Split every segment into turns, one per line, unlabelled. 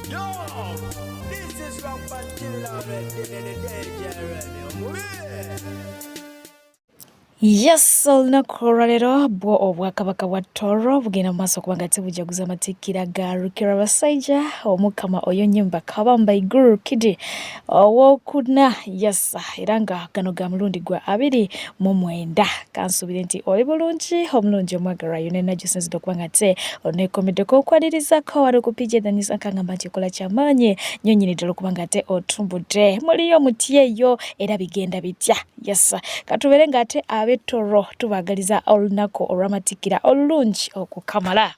Yo, this is Rock Pantilla, the danger.
Yes, olunaku olwaleero bwo obwakabaka bwa Tooro bugenda mu maaso kubanga tebujaguza amatikkira ga Rukira Basajja Omukama oyo nnyimba Kabamba Iguru Kidi owookuna yes era nga gano ga mulundi gwa 29 kansuubire nti oli bulungi omulungi omwagalwa yonna najjo sinzidde okuba nga te oneekomeddeko okwalirizako wali okupijjedanyisa nkangamba nti okola kyamaanyi nnyo nnyini ddala okuba nga te otumbudde muliyo muti eyo era bigenda bitya yes katubeere ng'ate ab'Etooro tubaagaliza olunaku olw'amatikkira olulungi okukamala.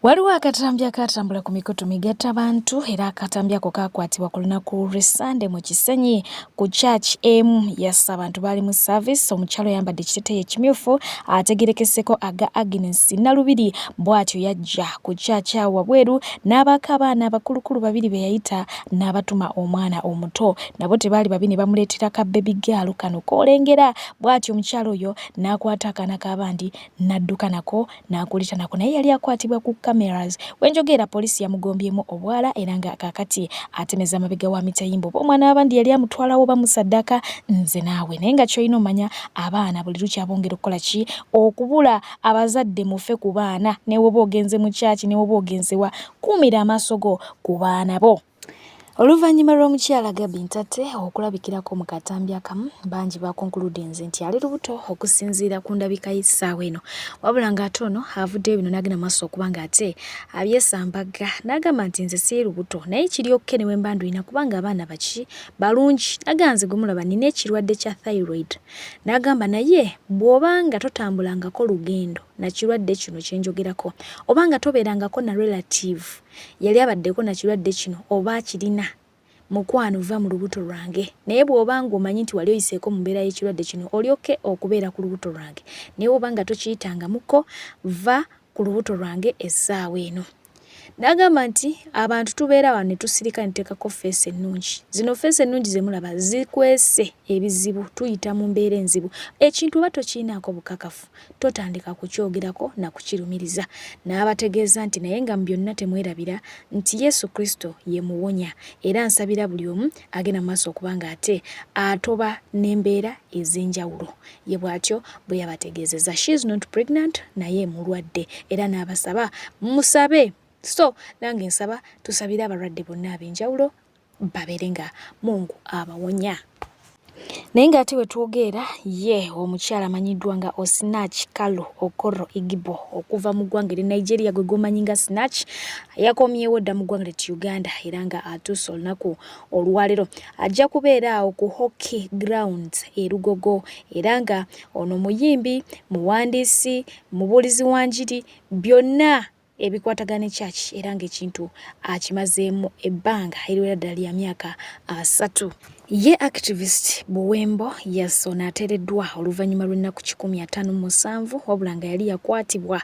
Waliwo akatambi akatambula ku mikutu migattabantu era akatambi ako kakwatibwa ku lunaku lw'Essande mu Kisenyi ku church emu yes abantu baali mu service omukyalo yambadde ekiteeteeyi ekimyufu ategerekeseko aga Agnes Nalubiri bw'atyo yajja ku church awo wabweru n'abaako abaana abakulukulu babiri be yayita n'abatuma omwana omuto nabo tebaali babi ne bamuleetera ka baby girl kano koolengera bw'atyo omukyalo oyo n'akwata akaana k'abandi n'adduka nako n'akulita nako naye yali akwatibwa ku cameras wenjogera poliisi yamugombyemu obwala era nga kakati atemeza amabega wa mitayimbo omwana abandi yali amutwalawo bamusaddaka nze naawe naye nga kyolina omanya abaana buli lukya bongera okukola ki okubula abazadde mufe ku baana ne woba ogenze mu kyaki ne woba ogenzewa kuumira amaaso go ku baana bo. Oluvannyuma lw'omukyala Gabi Ntate okulabikirako mu katambi akamu bangi bakonkuludinze nti ali lubuto okusinziira ku ndabika y'essaawa eno wabula ng'ate ono avuddeyo bino n'agenda maaso okuba ng'ate abyesambaga n'agamba nti nze si lubuto naye kiri okke ne wemba nduyina kubanga abaana baki balungi naganze gumulaba nina ekirwadde kya thyroid n'agamba naye bw'obanga totambulangako lugendo na kirwadde kino kyenjogerako obanga tobeerangako na relative yali abaddeko na kirwadde kino oba kirina mukwano va mu lubuto lwange naye bw'obanga omanyi nti wali oyiseeko mu mbeera y'ekirwadde kino olyoke okubeera ku lubuto lwange naye obanga tokiyitangamuko va ku lubuto lwange essaawa eno. N'agamba nti abantu tubeera wano ne tusirika ne tuteekako feesi ennungi zino feesi ennungi ze mulaba zikwese ebizibu tuyita mu mbeera enzibu ekintu oba tokirinaako bukakafu totandika kukyogerako na kukirumiriza n'abategeeza nti naye nga mu byonna temwerabira nti Yesu Kristo ye muwonya era nsabira buli omu agenda mu maaso okuba ng'ate atoba n'embeera ez'enjawulo ye bw'atyo bwe yabategeezeza she is not pregnant naye mulwadde era n'abasaba musabe. So, nange nsaba tusabire abalwadde bonna ab'enjawulo babeere nga Mungu abawonya. Naye ng'ate we twogera ye omukyala amanyiddwa nga Osinachi Kalu Okoro Igibo okuva mu ggwanga erya Nigeria gwe gomanyi nga Sinach yakomyewo dda mu ggwanga lya Uganda era nga atuuse olunaku olwaleero ajja kubeera awo ku hockey grounds e Lugogo era nga ono muyimbi muwandiisi mubuulizi wa njiri byonna ebikwatagana ekyaki era ng'ekintu akimazeemu ebbanga eriwera ddala lya myaka 3. Ye activist Buwembo yes ono ateereddwa oluvannyuma lw'ennaku 157 wabula nga yali yakwatibwa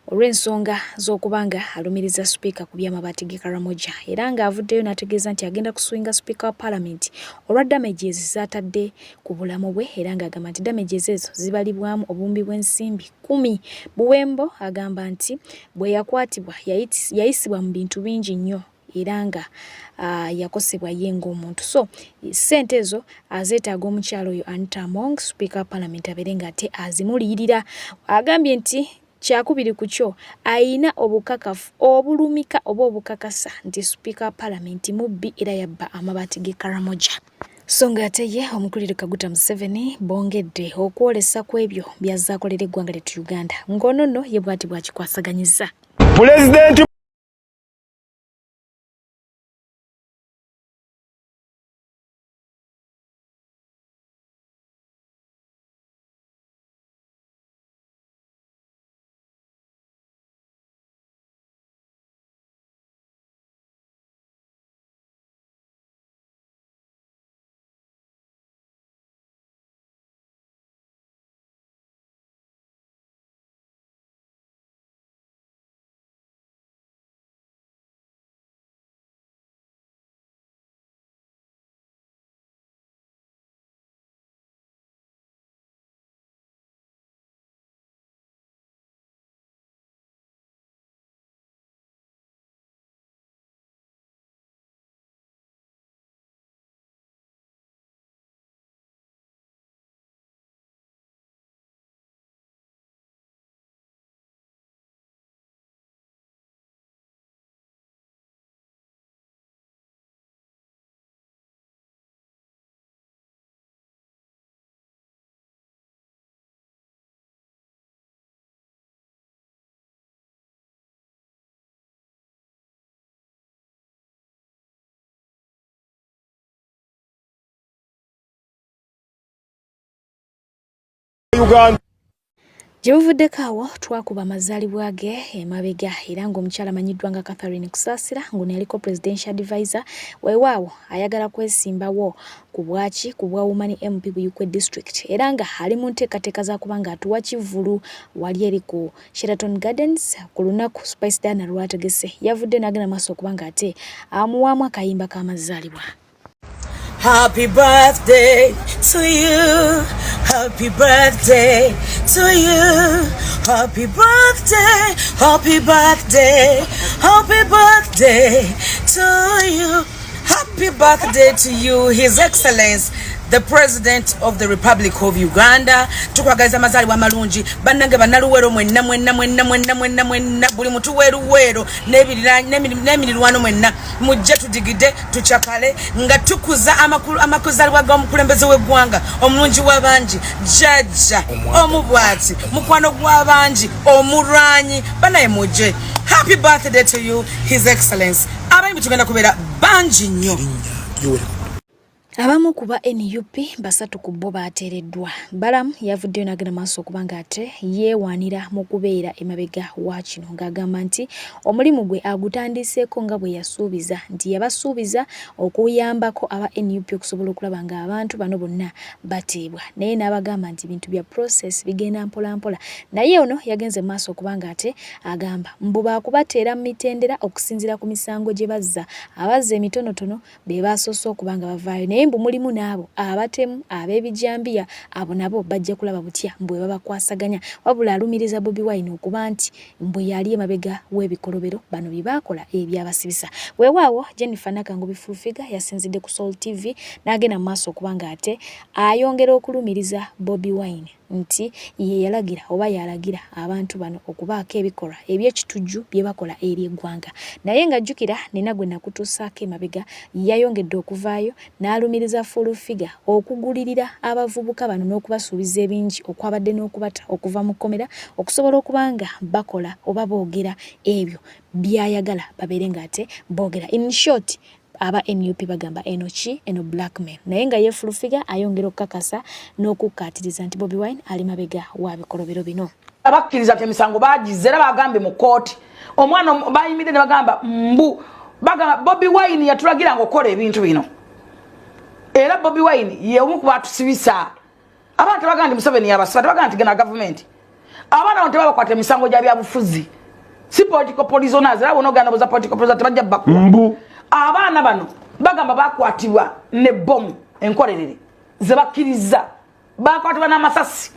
olw'ensonga z'okubanga alumiriza sipiika ku by'amabaati g'e Karamoja era ng'avuddeyo n'ategeeza nti agenda kusuwinga sipiika wa paalamenti olwa damages z'atadde ku bulamu bwe era ng'agamba nti damages ezo zibalibwamu obuwumbi bw'ensimbi 10. Buwembo agamba nti bwe yakwatibwa yayisibwa mu bintu bingi nnyo era nga yakosebwa ye ng'omuntu so ssente ezo azeetaaga omukyalo oyo Anita Among sipiika wa paalamenti abeere ng'ate azimuliyirira agambye nti kyakubiri ku kyo ayina obukakafu obulumika oba obukakasa nti sipiika wa paalamenti mubbi era yabba amabaati g'e Karamoja. So ng'ate ye omukulira Kaguta Museveni bongedde okwolesa ku ebyo by'azaakolera eggwanga ly'e Uganda ng'ono nno ye bw'ati bw'akikwasaganyizza.
President
Uganda.
Jebuvuddeko awo twakuba amazaalibwa ge emabega era ng'omukyala amanyiddwa nga Catherine Kusaasira ng'ono yaliko presidential advisor weewaawo ayagala kwesimbawo ku bwa Women MP Buyikwe District era nga ali mu nteekateeka za kuba ng'atuwa Kivulu wali eri ku Sheraton Gardens ku lunaku Spice Diana lwategese yavudde n'agenda maaso okuba ng'ate amuwaamu akayimba k'amazaalibwa.
Happy birthday to you. Happy birthday to you. Happy birthday. Happy birthday. Happy birthday to you. Happy birthday to you, His Excellency the President of the Republic of Uganda. Tukwagaliza amazaalibwa amalungi bannange bannaluwero mwenna buli mutu weruwero n'emirirwano mwenna mujje tudigide tucakale nga tukuza amakuzaalibwa g'omukulembeze w'eggwanga omulungi w'abangi jjajja omubwati mukwano gw'abangi omulwanyi banaye mujje. Happy birthday to you, His Excellency. Abayimbi tugenda kubeera bangi nnyo.
Abamu kuba NUP basatu ku bo baateereddwa. Balamu yavuddeyo n'agenda maaso okuba ng'ate yeewaanira mu kubeera emabega wa kino ng'agamba nti omulimu gwe agutandiseeko nga bwe yasuubiza nti yabasuubiza okuyambako aba NUP okusobola okulaba ng'abantu bano bonna bateebwa naye n'abagamba nti bintu bya process bigenda mpolampola naye ono yagenze maaso okuba ng'ate agamba mbu baakubateera mu mitendera okusinziira ku misango gye bazza abazza emitonotono be baasoose okuba nga bavaayo naye mbu mulimu n'abo abatemu ab'ebijambiya abo nabo bajja kulaba butya mbwe babakwasaganya wabula alumiriza Bobi Wine okuba nti mbwe yali emabega w'ebikolobero bano bye baakola ebyabasibisa. Weewaawo Jennifer Nakangu Bifulufiga yasinzidde ku Soul TV n'agenda mu maaso okuba ng'ate ayongera okulumiriza Bobi Wine nti ye yalagira oba yalagira abantu bano okubaako ebikolwa eby'ekitujju bye bakola eri eggwanga naye ng'ajjukira nina gwe nakutuusaako emabega yayongedde okuvaayo n'alumiriza Fulufiga okugulirira abavubuka bano n'okubasuubiza ebingi okwabadde n'okubata okuva mu kkomera okusobola okuba nga bakola oba boogera ebyo byayagala babeere ng'ate boogera. In short aba NUP bagamba eno blackmail naye nga ye Fulufiga ayongera okukakasa n'okukkaatiriza nti Bobi Wine ali mabega wa bikolobero bino.
Abakkiriza nti emisango bagize era bagambe mu kooti omwana bayimidde ne bagamba bagamba Bobi Wine yatulagira ng'okola ebintu bino era Bobi Wine ye omu ku batusibisa abantu bagamba nti Museveni yabasiba tebagamba nti gena gavumenti abaana bano tebabakwata emisango gya byabufuzi si political prisoners era bonogana boza political prisoners tebajja bakkuwa abaana bano bagamba bakwatibwa ne bomu enkolerere ze bakkiriza bakwatibwa n'amasasi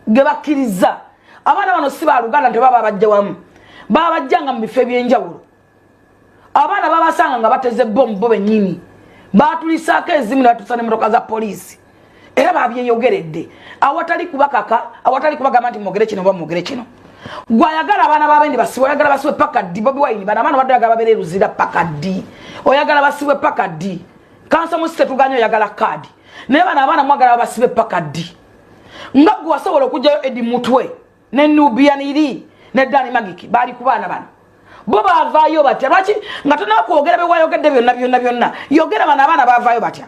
ge bakkiriza abaana bano si ba Luganda tebaba bajja wamu baba bajjanga mu bifo ebyenjawulo abaana babasanga nga bateze bomu bo bennyini batulisaako ezimu ne batuusa n'emmotoka za poliisi era babyeyogeredde awatali kubakaka awatali kubagamba nti mwogere kino oba mwogere kino gwayagala abaana b'abendi basibe oyagala basibe paka ddi Bobi Wine bana abaana badde oyagala babeere ruzira paka ddi oyagala basibe paka ddi kansa musite tuganya oyagala kaadi naye bana abaana mwagala basibe paka ddi nga gwe wasobola okugyayo Edi Mutwe ne Nubian Iri ne Dani Magiki bali ku baana bano bo baavaayo batya lwaki nga tonakwogera bewayogedde byonna yogera bana abaana baavaayo batya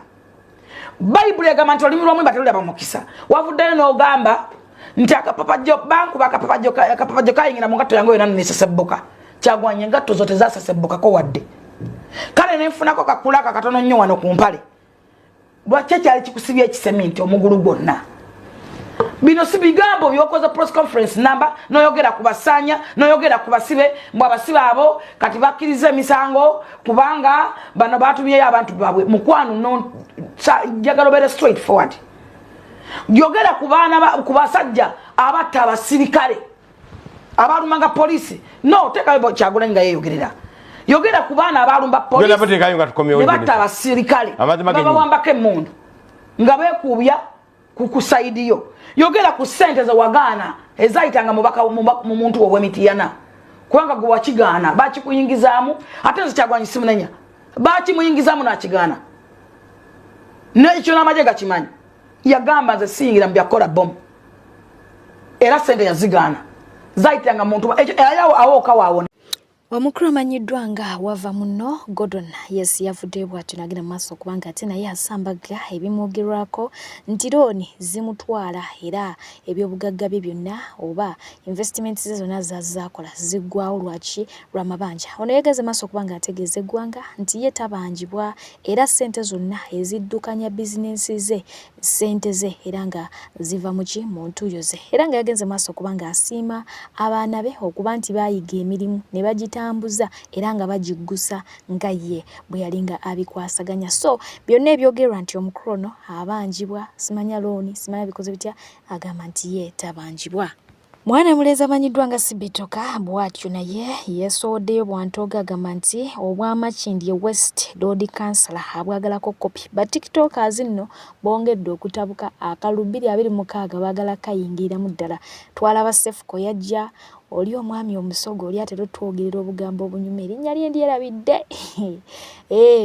Bayibuli egamba nti olulimi lw'omwimba terulaba mukisa wavuddeyo n'ogamba nti akapapajo bankuba akapapajo kayingira mu ngatto yange yonna nesesebbuka kyagwanye engatto zo tezasesebbukako wadde kale nenfunako kakulaka katono nnyo wano ku mpale lwaki ekyali kikusibya ekisemi nti omugulu gwonna bino si bigambo byokoza press conference namba noyogera kubasanya noyogera kubasibe mbwa basibe abo kati bakkiriza emisango kubanga bano batumyeyo abantu babwe mukwano no jagalo bere straight forward yogera kubana kubasajja abatta abasirikale abalumanga police no teka bibo Kyagulanyi nga yeyogerera yogera kubana abalumba police ne batta abasirikale babawambako emmundu nga beekubya kukusaidiyo yogera ku ssente ze wagaana ezayitanga mu muntu ow'emitiyana kubanga gwe wakigaana bakikuyingizaamu ate nze Kyagulanyi simunenya bakimuyingizaamu n'akigaana n'ekyo n'amagye gakimanyi yagamba nze siyingira mu byakola bomu era ssente yazigaana zayitanga muntu ekyo awo awooka waawona
Omukulu amanyiddwa nga wava muno Gordon yes yavudde bw'atyo n'agenda maaso kubanga ate naye asambaga ebimwogerwako nti looni zimutwala era ebyobugagga bye byonna oba investments ze zonna zaakola ziggwawo lwaki lw'amabanja. Ono yeegeze maaso kubanga ategeeza eggwanga nti ye tabanjibwa era ssente zonna eziddukanya bizinensi ze ssente ze era nga ziva mu ntuuyo ze era nga yagenze maaso kubanga asiima abaana be okuba nti baayiga emirimu ne bagitambuza era nga bagiggusa nga ye bwe yalinga abikwasaganya. So byonna ebyogerwa nti omukulu ono abanjibwa simanya looni simanya bikoze bitya agamba nti ye tabanjibwa. Mwana muleza amanyiddwa nga Sibitoka bw'atyo naye yeesowoddeyo bw'antooga agamba nti obw'Amakindye West Road Councillor abwagalako kopi ba tiktokers nno bongedde okutabuka akalulu 226 baagala kayingiramu ddala. Twalaba Sefuko yajja oli omwami omusogo oli ate twogerera obugambo obunyuma erinnya lye ndyerabidde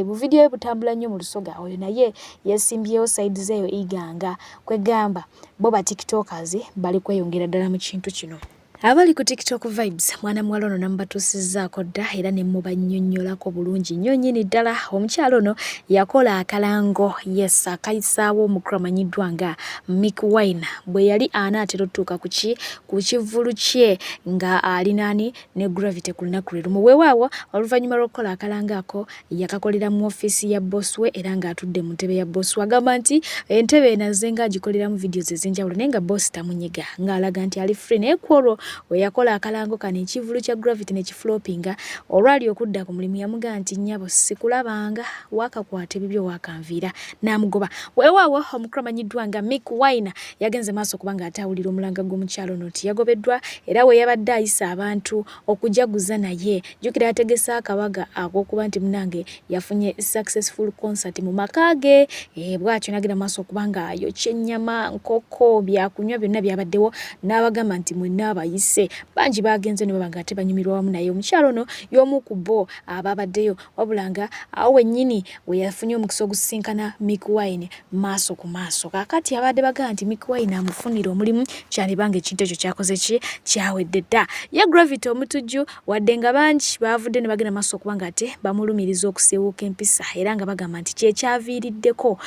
bu video butambula nnyo mu lusoga oyo naye yesimbyewo side zeeyo iganga kwegamba bo ba tiktokers bali kweyongera ddala mu kintu kino. Abali ku TikTok vibes mwana muwala ono namubatuusizzaako dda era ne mubannyonnyolako bulungi nnyo nnyini ddala. Omukyalo ono yakola akalango yes akayisaawo omukulu amanyiddwa nga Mick Wine bwe yali anaatera otuuka ku kivulu kye nga alinaani ne Gravity ku lunaku lwe lumu. Weewaawo oluvannyuma lw'okukola akalango ako yakakolera mu ofiisi ya boss we era ng'atudde mu ntebe ya boss we. Agamba nti entebe enaze ng'agikoleramu videos ez'enjawulo naye nga boss tamunyiga ng'alaga nti ali free naye kwolwo we yakola akalango kano ekivulu kya Gravity ne kiflopinga olwali okudda ku mulimu yamugamba nti nnyabo sikulabanga wakakwata ebibyo wakanviira n'amugoba. Weewaawo omukulu amanyiddwa nga Mick Wine yagenze maaso kubanga atawulira omulanga gw'omukyalo ono nti yagobeddwa era we yabadde ayisa abantu okujaguza naye jjukira yategesa akabaga ak'okuba nti munange yafunye successful concert mu maka ge bw'atyo n'agenda maaso kubanga ayokya ennyama nkoko byakunywa byonna byabaddewo n'abagamba nti mwenna abayise bangi bagenze ne babanga ate banyumirwa wamu naye. Omukyalo ono y'omu ku bo ababaddeyo wabulanga awo wennyini we yafunye omukisa ogusinkana Mick Wine maaso ku maaso. Kaakati abadde bagamba nti Mick Wine amufunira omulimu kyalibanga ekintu ekyo kyakoze ki kyawedde dda. Ye Gravity omutujju wadde nga bangi baavudde ne bagenda maaso kubanga ate bamulumiriza okuseewuuka empisa era nga bagamba nti kyekyaviiriddeko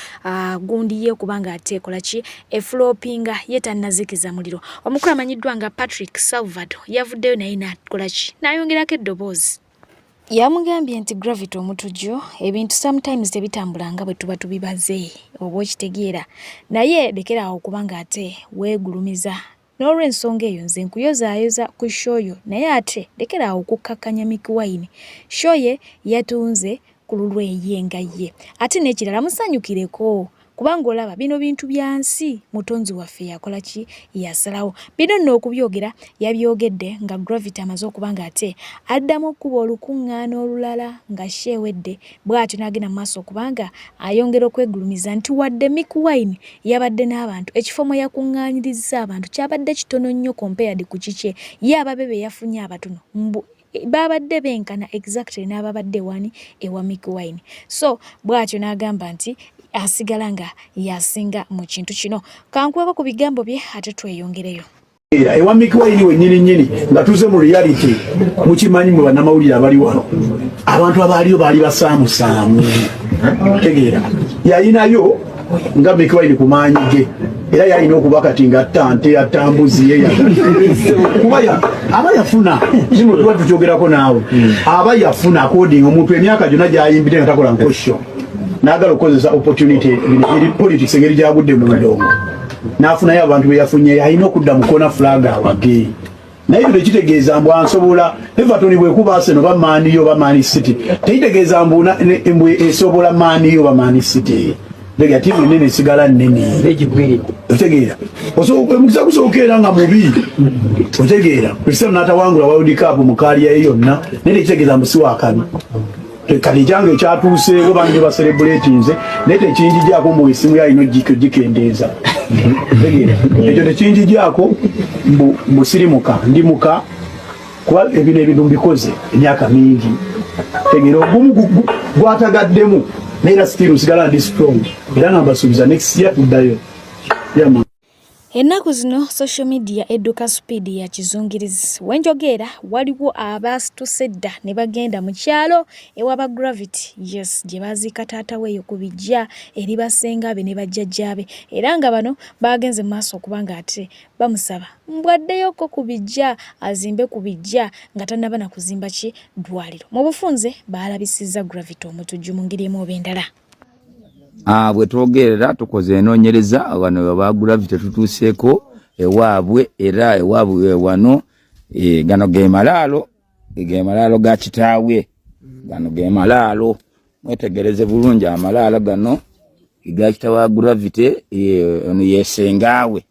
gundi ye kubanga ate kola ki eflopinga ye tannazikiza muliro. Omukulu amanyiddwa nga Patrick Salvado yavuddeyo naye n'akola ki n'ayongerako eddoboozi. Yamugambye nti Gravity omutujju ebintu sometimes tebitambula nga bwe tuba tubibaze oba okitegeera naye lekeraawo kubanga ate weegulumiza n'olw'ensonga eyo nze nkuyozaayoza ku shoyo naye ate lekeraawo okukkakkanya Mick Wine shoye yatunze ku lulwe ye nga ye ate n'ekirala musanyukireko kubanga olaba bino bintu byansi mutonzi waffe yakola ki yasalawo bino nno okubyogera yabyogedde nga Gravity amaze okubanga ate addamu okuba olukuŋŋaana olulala nga sheewedde bw'atyo n'agenda mu maaso okubanga ayongera okwegulumiza nti wadde Mick Wine yabadde n'abantu ekifo mwe yakuŋŋaanyiriza abantu kyabadde kitono nnyo compared ku kikye ye ababe be yafunye abatono babadde benkana exactly n'ababadde wani ewa Mick Wine. So bw'atyo n'agamba nti asigala nga yasinga mu kintu kino. Kankweko ku bigambo bye ate tweyongereyo.
Ewa Mick Wine wennyini nga tuze mu reality mukimanyi mu bannamawulire abali wano abantu abaaliyo baali basaamusaamu tegeera yalinayo nga Mick Wine kumaanyi ge era yalina okuba kati nga ttante attambuzi ye kuba aba yafuna kino tuba tukyogerako naawe aba yafuna according omuntu emyaka gyonna gy'ayimbire nga takola nkosho n'agala okukozesa opportunity eri politics engeri gyagudde mu ndongo n'afunayo abantu be yafunye alina okudda mu kona flag awage naye ebyo tekitegeeza mbu ansobola Everton bwekuba Arsenal oba Man U oba Man City tekitegeeza mbu esobola Man U oba Man City lega timu nene esigala nnene otegeera omukisa gusooka era nga mubi otegeera Cristiano n'atawangula World Cup mu kaaliya ye yonna naye tekitegeeza mbu si waakabi kati kyange kyatuuseewo bangi baselebratinze naye tekinjigyako mbu esimu yalina gikendeeza ekyo tekinjigyako mbu sirimuka ndimuka kuba ebino ebintu mbikoze emyaka mingi tegeera ogumu gwatagaddemu naye era still nsigala ndi strong era nga mbasuubiza next year tuddayo.
Ennaku zino social media edduka speed ya kizungirizi. Wenjogera waliwo abasituse dda ne bagenda mu kyalo ewaba Gravity. Yes, gye baziika taata we okubijja eri basengabe ne bajjajjaabe. Era nga bano bagenze mu maaso okubanga ate bamusaba mbwaddeyoko kubijja azimbe kubijja nga tannaba na kuzimba ki ddwaliro. Mu bufunze baalabisizza Gravity omutujju mu ngeri emu oba endala.
Bwe twogerera tukoze enoonyereza wano aba Gravity tutuuseeko ewaabwe era ewaabwe wano gano ge malaalo ga kitaawe gano ge malaalo mwetegereze bulungi amalaalo gano ga kitaawe Gravity ono yesengaawe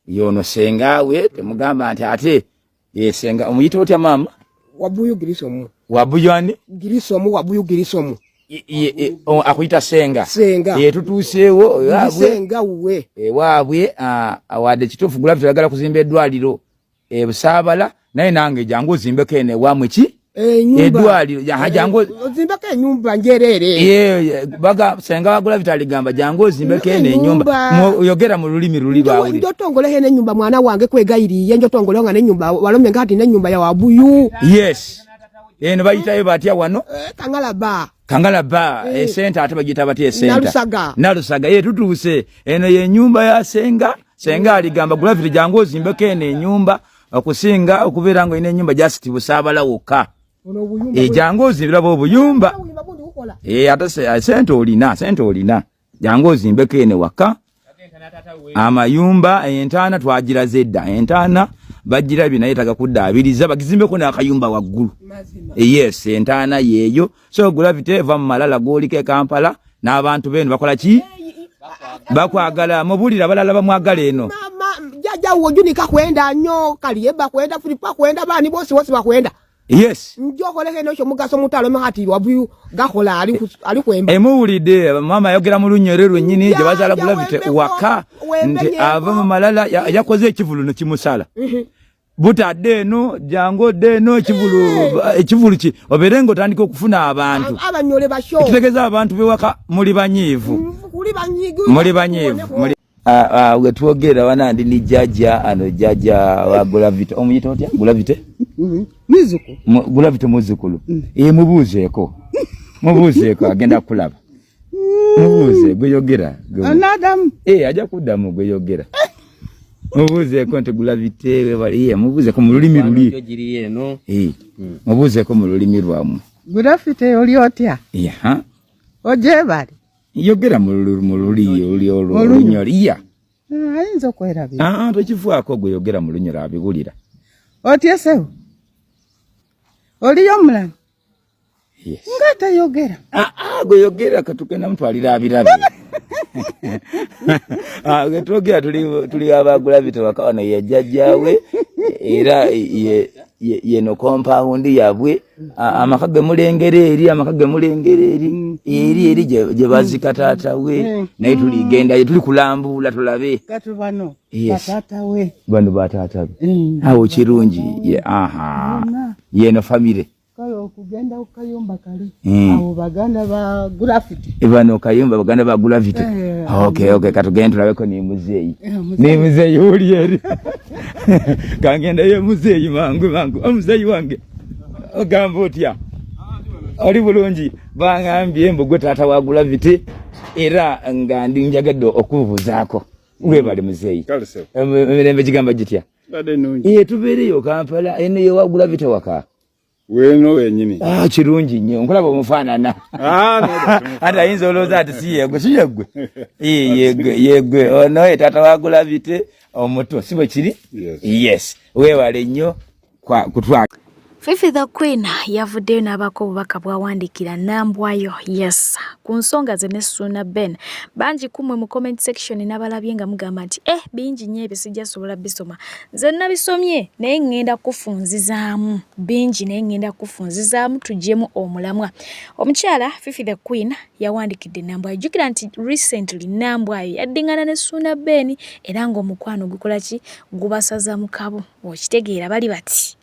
yono sengaawe temugamba nti ate yesenga omuyita otya mama
Wabuyu Girisomu
wabuyani
Girisomu Wabuyu Girisomu
akuyita senga tutuuseewo ewaabwe awadde kituufu Gravity ayagala kuzimba eddwaliro Busaabala naye nange jangu ozimbeko eno ewammwe ki eddwaliro jangu
ozimbeko ennyumba njereere
senga wa Gravity aligamba jangu ozimbeko eno ennyumba oyogera mu lulimi luli lwawuli
njotongoleho n'ennyumba mwana wange kwegayiriye njotongoleho nga n'ennyumba walomye nga ati n'ennyumba ya Wabuyu
yes eno bayitayo batya wano Kangalaba esenta ate bagita batya esenta Nalusaga tutuuse eno ye nyumba ya senga aligamba Gravity jangu ozimbeko eno ennyumba okusinga okubeera nga ine ennyumba just Busaabala wokka jangu ozimbira obuyumba ate sente olina jangu ozimbeko eno waka amayumba entaana twagiraze edda entaana bagirabye naye tagakuddaabiriza bagizimbeko n'akayumba waggulu yes entaana yeeyo so Gravity eva mu malala g'oliko e Kampala n'abantu beno bakola ki bakwagala mubulira balala bamwagala eno
jaja wojunika kwenda nnyo Kaliyeba kwenda Filipa kwenda bani bose bakwenda
yes
njokoleke n'ekyo mugaso mutalo mahati Wabuyu gakola ali kwemba
emuwulidde mama yogera mu lunyere lwennyini gye bazaala Gravity waka nti ava mu malala yakoze ekivulu ne kimusala butadde eno jango deno ekivulu ki oberengo tandika okufuna abantu
abanyole basho
kitegeza abantu bewaka muri banyivu we twogera wana ndi ni jaja wa Gravity omuyita otya Gravity Gravity muzukulu mubuuzeeko agenda kulaba mubuuze gweyogera
anadamu
ajja kuddamu gweyogera mubuuzeeko nti Gravity mubuuzeeko mu lulimi luli mubuuzeeko mu lulimi lwammwe
Gravity oli otya ojebali
yogera mu luli olunyoliya
ayinza okwerabira
tokifuako gwe yogera mu lunyolo abiwulira
otyesewo oliyo omulamu nga tayogera
gwe yogera katugenda mutwalira abirabe twogera tuli aba Gravity wakawana yajjajjaawe era yeno compound yabwe amaka ge mulengera eri gye bazika taata we naye tuligenda tuli kulambula tulabe bano bataata be awo kirungi yeno family
okugenda okayumba kali abo baganda ba Gravity
bano kayumba baganda ba Gravity okay katugenda tulabeko ni muzeeyi uli eri kangenda ye muzeeyi mangu omuzeeyi wange ogamba otya oli bulungi bangambye mbogo taata wa Gravity era nga ndi njagadde okubuuzaako webali muzeeyi emirembe gigamba gitya tubeereyo Kampala eno ye wa Gravity waka
weno wenyini
kirungi nnyo nkulaba omufaanana ate ayinza olowooza ati yegwe ono taata wa Gravity omuto si bwe kiri yes weewale nnyo kutwaka
Fifi the Queen yavuddeyo n'abako obubaka bw'awandiikira Nambwayo yes ku nsonga ze ne Suna Ben bangi kumwe mu comment section n'abalabye nga mugamba nti bingi nnyo ebyo sijjasobola bisoma nze nabisomye naye ŋŋenda kufunzizaamu bingi naye ŋŋenda kufunzizaamu tuggyemu omulamwa. Omukyala Fifi the Queen yawandikidde Nambwayo jjukira nti recently Nambwayo yaddingana ne Suna Ben era ng'omukwano gukola ki gubasaza mu kabo okitegeera bali bati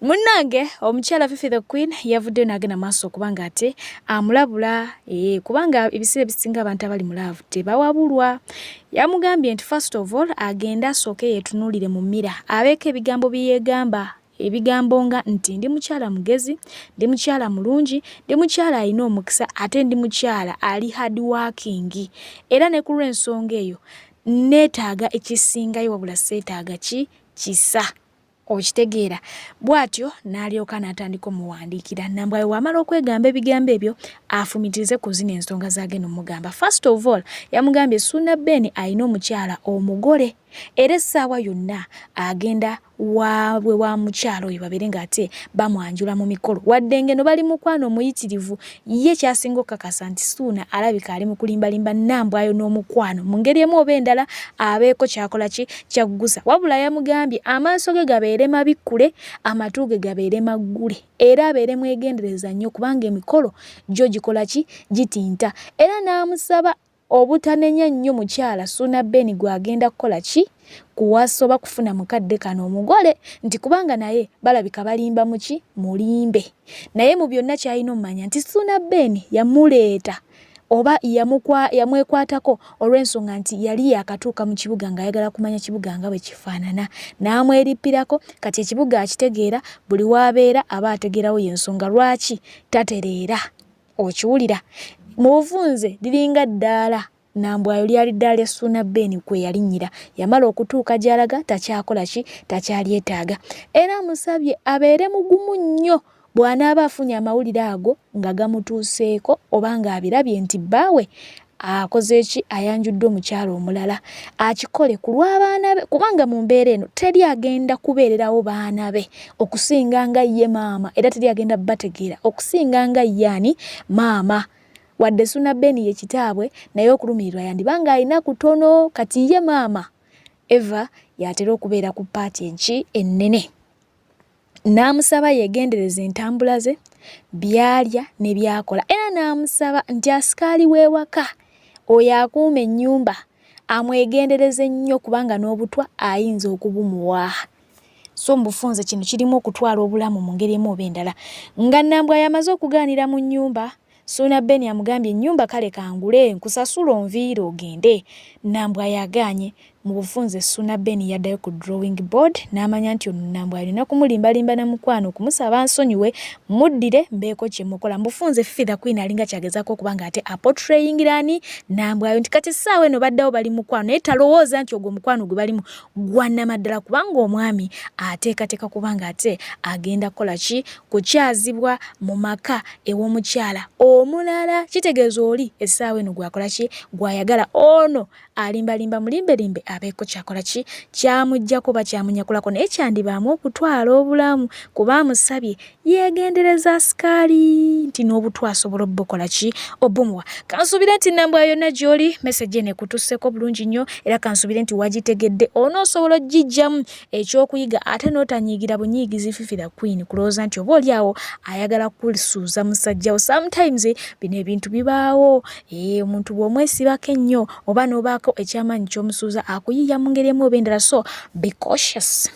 Munnange omukyala Fifi the Queen yavudde nagenda maaso kubanga ate amulabula kubanga ebiseera bisinga abantu abali mu love tebawabulwa. Yamugambye nti first of all agenda asooke yeetunuulire mu mmira abeeko ebigambo byegamba. Ebigambo nga nti ndi mukyala mugezi, ndi mukyala mulungi, ndi mukyala alina omukisa, ate ndi mukyala ali hard working. Era ne ku lw'ensonga eyo neetaaga ekisingayo wabula seetaaga kisa. Okitegeera bw'atyo n'alyoka n'atandika omuwandiikira. Nambwaye wamala okwegamba ebigambo ebyo afumitirize ku zino ensonga z'agenda omugamba. First of all yamugambye Suna Ben alina omukyala omugole era essaawa yonna agenda waabwe wa mukyala oyo babeere ng'ate bamwanjula mu mikolo wadde ngeno bali mukwano omuyitirivu. Ye kyasinga okukakasa nti Suna alabika ali mu kulimbalimba Nambwayo n'omukwano mu ngeri emu oba endala abeeko kyakola ki kyaggusa. Wabula yamugambye amaaso ge gabeere mabikkule, amatu ge gabeere maggule era abeere mwegendereza nnyo kubanga emikolo gyo gikola ki gitinta. Era n'amusaba obutanenya nnyo mukyala Suna Ben gwagenda kukola ki kuwasoba kufuna mukadde kano omugole nti kubanga naye balabika balimba muki mulimbe. Naye mu byonna kyalina omumanya nti Suna Ben yamuleeta oba yamwekwatako olw'ensonga nti yali yakatuuka mu kibuga ng'ayagala kumanya kibuga nga bwe kifaanana. N'amwerippirako kati ekibuga akitegeera, buli w'abeera aba ategeerawo y'ensonga lwaki tatereera. Okiwulira mu buvunze liringa ddaala. Nambwayo lyali ddaala lya Suna Ben kwe yalinnyira. Yamala okutuuka gy'alaga takyakola ki takyalyetaaga. Era amusabye abeere mugumu nnyo bw'anaaba afunye amawulire ago nga gamutuuseeko oba ng'abirabye nti bbaawe akoze ki ayanjudde omukyala omulala akikole ku lw'abaana be kubanga mu mbeera eno teri agenda kubeererawo baana be okusinga nga ye maama era teri agenda bategeera okusinga nga ye ani maama. Wadde Suna Ben ye kitaabwe naye okulumirirwa yandibanga alina kutono kati ye maama Eva yatera okubeera ku paati enki ennene. N'amusaba yegendereze entambula ze byalya ne byakola era n'amusaba nti asikaali w'ewaka oyo akuuma ennyumba amwegendereze nnyo kubanga n'obutwa ayinza okubumuwa. So mbufunze kino kirimu okutwala obulamu mu ngeri emu oba endala. Nga Nambwayo amaze okugaanira mu nnyumba Suna Ben amugambye ennyumba kale kangule nkusasula onviire ogende. Nambwayo agaanye. Mu bufunze Suna Ben yaddayo ku drawing board n'amanya nti ono Nambwayo alina kumulimbalimba na mukwano okumusaba nsonyiwe muddire mbeeko kye mukola. Mbufunze Fifi the Queen alinga kyagezaako okubanga ate aportrayingirani Nambwayo nti kati essaawa eno baddawo bali mukwano naye talowooza nti ogwo mukwano gwe balimu gwa nnamaddala kubanga omwami ateekateeka kubanga ate agenda kukola ki kukyazibwa mu maka ew'omukyala omulala. Kitegeeza oli essaawa eno gwakola ki gwayagala ono alimbalimba mulimbelimbe abeeko kyakola ki kyamuggyako ba kyamunyakulako naye kyandibaamu okutwala obulamu kuba amusabye yeegendereza asikaali nti n'obutwa asobola obbukola ki obbumuwa. Kansubire nti Nambwayo yonna gy'oli message eno ekutuuseko bulungi nnyo era kansubire nti wagitegedde onoosobola oggijjamu ekyokuyiga ate n'otanyiigira bunyiigizi Fifi the Queen kulowooza nti oba oli awo ayagala kulisuuza musajjawo. Sometimes bino ebintu bibaawo omuntu bw'omwesibako ennyo oba n'obaako ekyamaanyi ky'omusuuza akuyiya mu ngeri emu oba endala, so be cautious.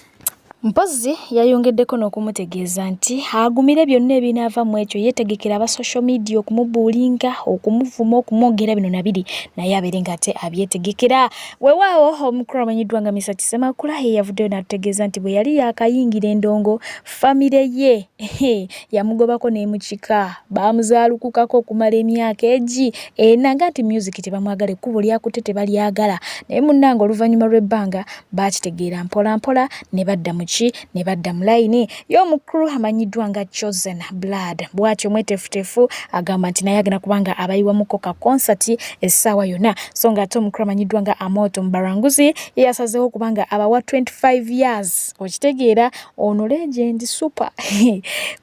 Mpozi yayongeddeko n'okumutegeeza nti agumire byonna ebinaava mu ekyo yeetegekera aba social media okumubuulinga okumuvuma okumwogera bino nabiri naye abeere ng'ate abyetegekera. Weewaawo omukulu amanyiddwa nga Mr. Kisemakula ye yavuddeyo n'atutegeeza nti bwe yali yakayingira endongo famire ye yamugobako n'emukika baamuzaalukukako okumala emyaka egi nanga nti music tebamwagala ekkubo lyakute tebalyagala naye munnange oluvannyuma lw'ebbanga baakitegeera mpola mpola ne badda mu ne badda mu layini y'omukulu amanyiddwa nga Chosen Blood. Bw'atyo mwetefutefu agamba nti naye agenda kubanga abayiwamuko ka concert essaawa yonna so ng'ate omukulu amanyiddwa nga Amoto Mbaranguzi ye yasazeewo kubanga abawa 25 years. Okitegeera ono legend super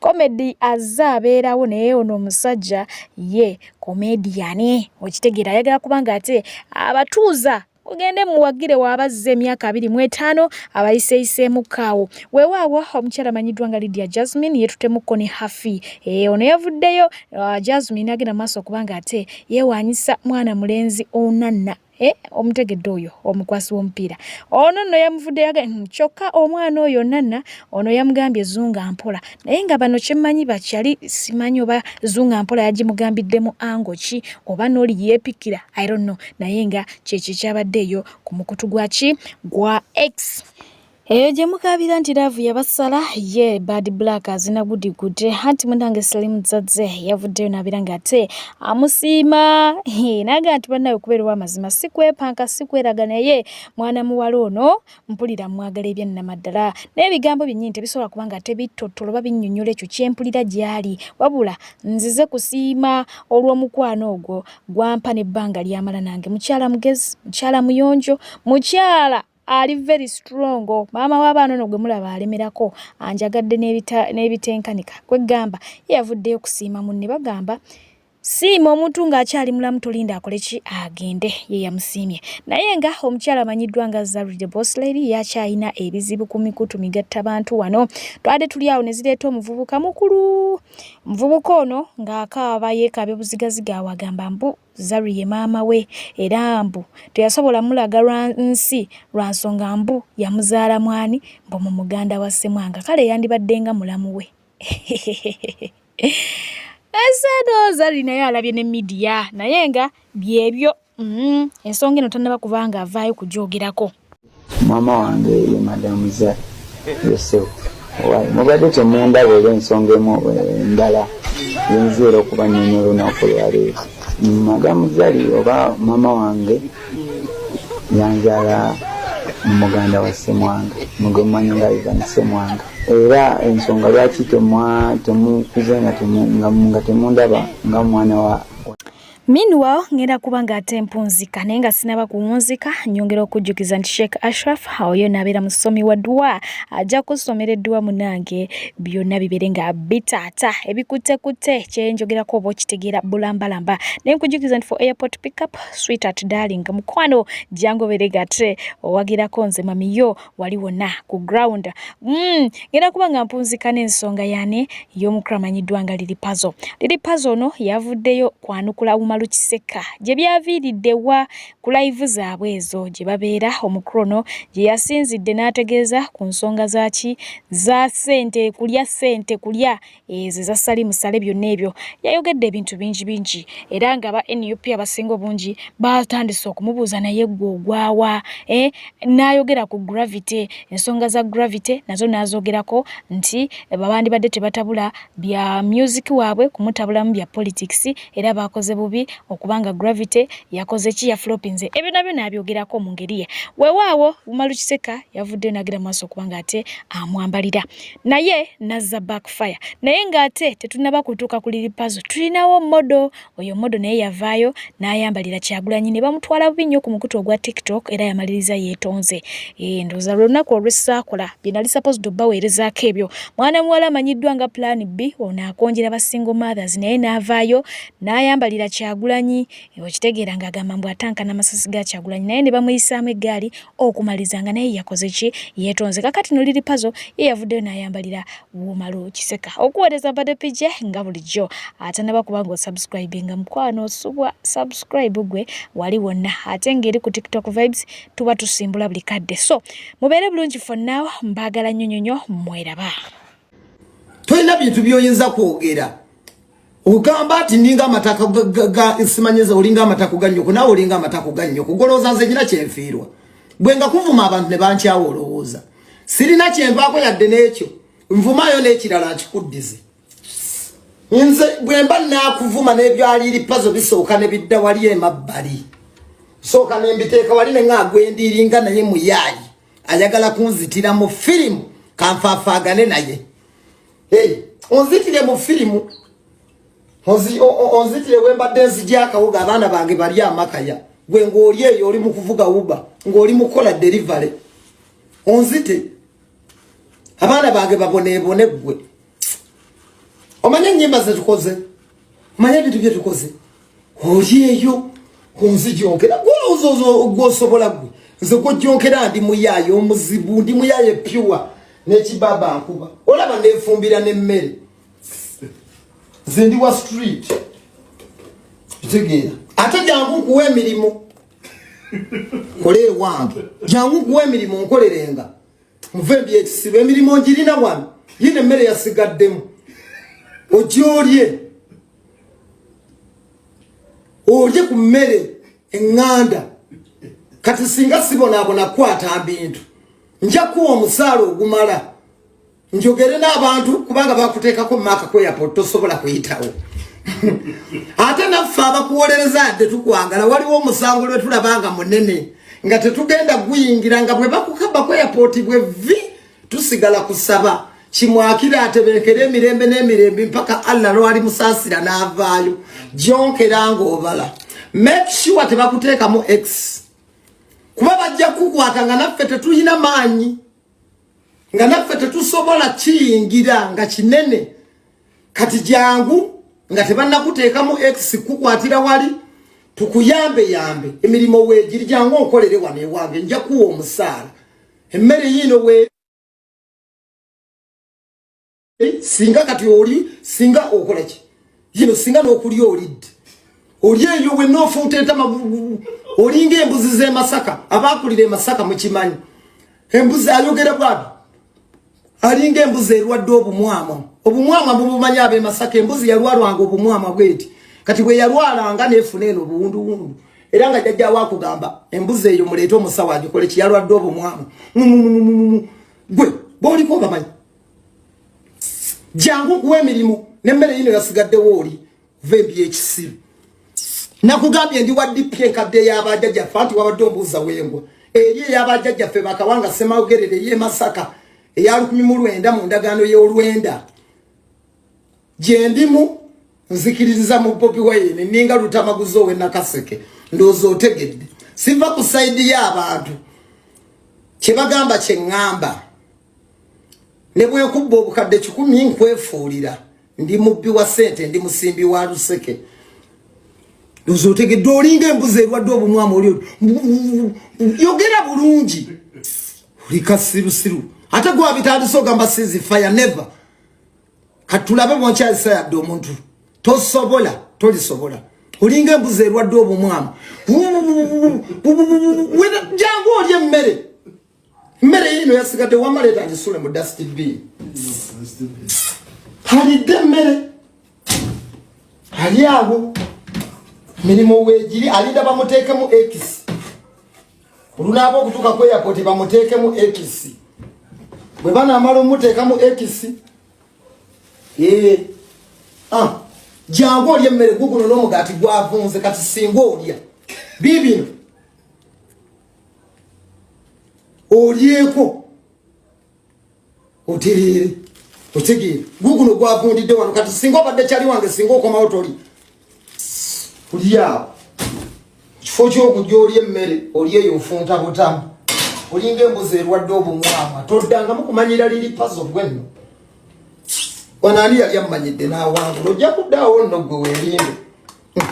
comedy azze abeerawo naye ono omusajja ye comedian. Okitegeera ayagala kubanga ate abatuuza ogende muwagire wabazze emyaka 25 abayiseeyiseemu kaawo. Weewaawo omukyala amanyiddwa nga Lydia Jasmine yeetutemuko ne Hafi ono yavuddeyo Jasmine agenda maaso kubanga ate yeewaanyisa mwana mulenzi onanna omutegedde oyo omukwasi w'omupiira ono nno yamuvudde kyokka omwana oyo nana ono yamugambye zunga mpola naye nga bano kyemmanyi bakyali simanyi oba zunga mpola yagimugambiddemu ango ki oba n'oli yeepikira I don't know naye nga kyekyo kyabaddeeyo ku mukutu gwa X. Eyo gye mukabira nti laavu yabasala ye Bad Black azina gudi gudde anti munange Slim Zazze yavuddeyo n'abira ng'ate amusiima naga nti bannawe kubeerwa amazima si kwepanka si kweraga naye mwana muwala ono mpulira mwagala ebyannamaddala n'ebigambo byennyini tebisobola kuba nga tebittottolo oba binnyonnyola ekyo kyempulira gy'ali wabula nzize kusiima olw'omukwano ogwo gwampa n'ebbanga lyamala nange mukyala mugezi mukyala muyonjo mukyala ali very strong mama w'abaana no gwe mulaba alemerako anjagadde n'ebitenkanika kwegamba yavuddeyo kusiima munne bagamba siima omuntu ng'akyali mulamu tolinda akole ki agende ye yamusiimye naye nga omukyala amanyiddwa nga Zari the Boss Lady yakyayina ebizibu ku mikutu migatta bantu wano twade tuli awo ne zireeta omuvubuka mukulu muvubuka ono ng'akaaba yeekaabe buzigaziga awo agamba mbu Zari ye maama we era mbu teyasobola mulaga nsi lwa nsonga mbu yamuzaala mwani mbu mu muganda wa Ssemwanga kale yandibaddenga mulamu we Asado Zari naye alabye ne media naye nga byebyo ensonga eno tannaba kubanga avaayo kujoogerako.
Mama wange ye Madam Zari yourself mubadde temundaba olw'ensonga endala yinzira okubannyonnyola olunaku lwaleero. Madam Zari oba mama wange yanzaala mu muganda wa Ssemwanga mugwe mumanyi nga Ivan Ssemwanga era ensonga lwaki temukuze nga temundaba nga mwana wa
Meanwhile, ngenda kubanga ate mpunzika naye nga sinaba kuwunzika nyongera okujjukiza nti Sheikh Ashraf oyo nabeera musomi wa dua ajja kusomera eddua munange byonna bibere nga bitaata ebikutte kyenjogerako oba okitegeera bulambalamba naye nkujjukiza nti for airport pickup sweetheart darling mukwano jango beregate owagirako nze mamiyo wali wonna ku ground ngenda kubanga mpunzika n'ensonga yane y'omukramanyiddwa nga Lili Puzzle ono yavuddeyo kwanukula Kiseka gye byaviiridde wa ku live zaabwe ezo gye babeera omukrono gye yasinzidde n'ategeeza ku nsonga za ssente kulya ezo za musale byonna ebyo yayogedde ebintu bingi era nga ba NUP abasinga obungi batandise okumubuuza naye gwogwawa n'ayogera ku gravity ensonga za gravity nazo n'azogerako nti babandibadde tebatabula bya music waabwe kumutabulamu bya politics era bakoze bubi okubanga gravity yakoze ki ya flopinze ebyo nabyo nabyogerako mu ngeri ye weewaawo Bumalu Kiseka yavudde nagira maaso okubanga ate amwambalira naye nazza backfire naye ng'ate tetunaba kutuuka ku Lili Puzzle tulinawo modo oyo modo naye yavaayo n'ayambalira Kyagulanyi ne bamutwala bubi nnyo ku mukutu ogwa TikTok era yamaliriza yeetonze ndowooza lunaku olw'essaakola bye nali supposed baweerezaako ebyo mwana muwala amanyiddwa nga Plan B ono akonjera ba single mothers naye n'avaayo n'ayambalira Kyagulanyi okitegeera ng'agamba mbu atankana amasasi ga Kyagulanyi naye ne bamuyisaamu eggaali okumaliza nga naye yakoze ki yeetonze kakati no Lili Puzzle ye yavuddeyo n'ayambalira Bumalu Kiseka okuweereza Bade PJ nga bulijjo ate naba kubanga osubscribe nga mukwano osubwa subscribe gwe wali wonna ate ngeri ku TikTok vibes tuba tusimbula buli kadde so mubeere bulungi for now mbagala nnyo mweraba
tulina bintu byoyinza kwogera ugamba ati ninga amataka ga simanyeza olinga amataka ga nnyoko nawe olinga amataka ga nnyoko goloza nze nyina kyenfiirwa bwenga kuvuma abantu ne bankyawo olowooza sirina kyembaako yadde n'ekyo nvumaayo n'ekirala nkikuddize nze bwemba naakuvuma n'ebyo Lili Puzzle bisooka ne bidda wali emabbali sooka ne mbiteeka wali ne ng'agwendiiringa naye muyaayi ayagala kunzitira mu firimu kanfaafaagane naye onzitire mu firimu onzitire wembadde nzija akawuga abaana bange bali amakaya gwe ng'oli eyo oli mu kuvuga uba ng'oli mukola delivery onzite abaana bange baboneebone gwe omanye ennyimba ze tukoze omanye ebintu bye tukoze oli eyo onzijonkera gwosobola gwe nze gwojjonkera ndi muyaaye omuzibu ndi muyaaye pure n'ekibaba nkuba olaba neefumbira n'emmere Zendi wa street. Itegeera. Ate jangu kuwe emirimu. kole wange jangu kuwe emirimu nkolerenga muvembi ekisibe emirimu njirina wano yine mmere yasigaddemu ojolye olye ku mmere eŋŋanda kati singa sibonabona kwata bintu nja kuwa omusaala ogumala njogere n'abantu kubanga bakuteekako mumaka ku airport tosobola kuyitawo ate naffe abakuwolereza adde tukwagala waliwo omusango lwe tulabanga munene nga tetugenda guyingira nga bwe bakukaba ku airport bwe vi tusigala kusaba kimwakira atebenkere emirembe n'emirembe mpaka Allah lwali musaasira n'avaayo jonkera ng'obala make sure tebakuteekamu X kuba bajja kukwata nga naffe tetulina maanyi nga naffe tetusobola kiyingira nga kinene kati jangu nga tebannakuteekamu X kukwatira wali tukuyambe yambe emirimu weegiri jangu onkolere wano ewange nja kuwa omusaala emmere yino we singa kati oli singa okola ki yino singa n'okulya olidde oli eyo we noofuuteeta olinga embuzi z'e Masaka abaakulira e Masaka mukimanyi embuzi ayogera bw'abi alinga embuzi erwadde obumwamwa bubumanyi ab'e Masaka embuzi yalwalwanga obumwamwa bweti kati bwe yalwalanga neefuna eno obuwunduwundu era nga jjajja wakugamba embuzi eyo muleete omusawo agikole kiyalwadde obumwamwa gwe bw'oliko obamanyi jangu kuwa emirimu n'emmere yino yasigaddewo oli vembi ekisiru nakugambye ndi waddipi enkadde y'abajjajjaffe anti wabadde ombuuza wengwa eri ey'abajjajjaffe bakawanga Semaogerere ey'e Masaka eya 1900 mu ndagaano y'olwenda gye ndimu nzikiririza mu Bobi Wine ninga Lutamaguzo we Nakaseke ndowooza otegedde siva ku sayidi y'abantu kye bagamba kye ŋŋamba ne bwekubba obukadde 10 nkwefuulira ndi mubbi wa ssente ndi musimbi wa luseke ndowooza otegedde olinga embuzi erwadde obumwama oli yogera bulungi oli kasirusiru ate gwe wabitandise ogamba sizi fire never katulabe bwonkyalisa yadde omuntu tosobola tolisobola olinga embuzi erwadde obumwama jangu olye emmere yino yasigadde wamaleeta agisule mu dustbin halidde emmere ali awo mirimu weegiri alinda bamuteekemu X olunaaba okutuuka ku airport bamuteekemu X bwe banaamala omuteekamu X jangu olya emmere guguno n'omugaati gwavunze kati singa olya biibino olyeko otereere otegeere guguno gwavundidde wano kati singa obadde kyali wange singa okomawo toli kulyawo kifo ky'okujja olya emmere olya eyo ofunta butamu olinga embuzi erwadde obumwama toddangamu kumanyira liri pazo gwenno wanaani yali ammanyidde n'awangula ojja kuddaawo nno gwe weerimbe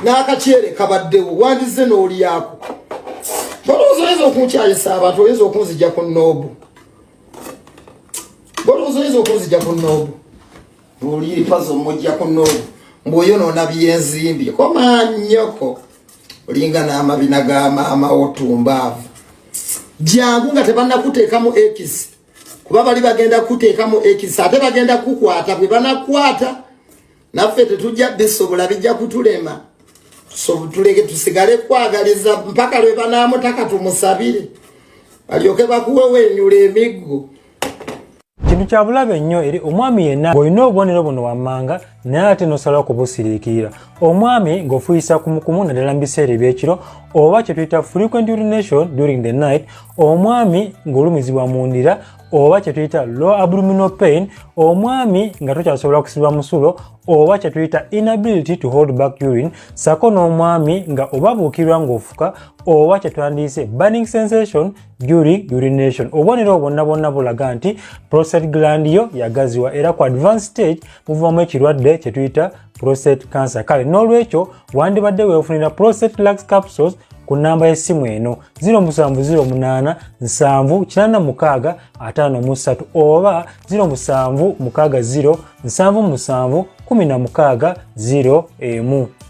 n'akakyere kabaddewo wandize n'olyako bolowooza oyinza okunkyayisa abantu oyinza okunzijja ku nnoobu bolowooza oyinza okunzijja ku nnoobu oliri pazo mmujja ku nnoobu mbwoyonoona byenzimbye komanyoko olinga n'amabina ga maama otumbaavu jangu nga tebannakuteekamu X kuba bali bagenda kuteekamu X ate bagenda kukwata bwe banakwata naffe tetujja bisobola bijja kutulema tuleke tusigale kwagaliza mpaka lwe banaamutaka tumusabire balyoke bakuwewenyula emiggo
kintu kya bulabe nnyo eri omwami yenna ng'olina obubonero buno wammanga naye ate n'osalawo kubusiriikirira omwami ng'ofuyisa kumukumu naddala mu biseera ebyekiro oba kye tuyita frequent urination during the night omwami ng'olumizibwa mu ndira oba kye tuyita low abdominal pain omwami nga tokyasobola kusibwa musulo oba kye tuyita inability to hold back urine sako n'omwami nga oba buukirwa ng'ofuka oba kye twandiyise burning sensation during urination obubonero bwonna bwonna bulaga nti prostate gland yo yagaziwa era ku advanced stage muvamu ekirwadde kye tuyita prostate cancer kale n'olwekyo wandibadde weefunira prostate lax capsules ku namba y'essimu eno 0708 786 53 oba 0760 77 16 01.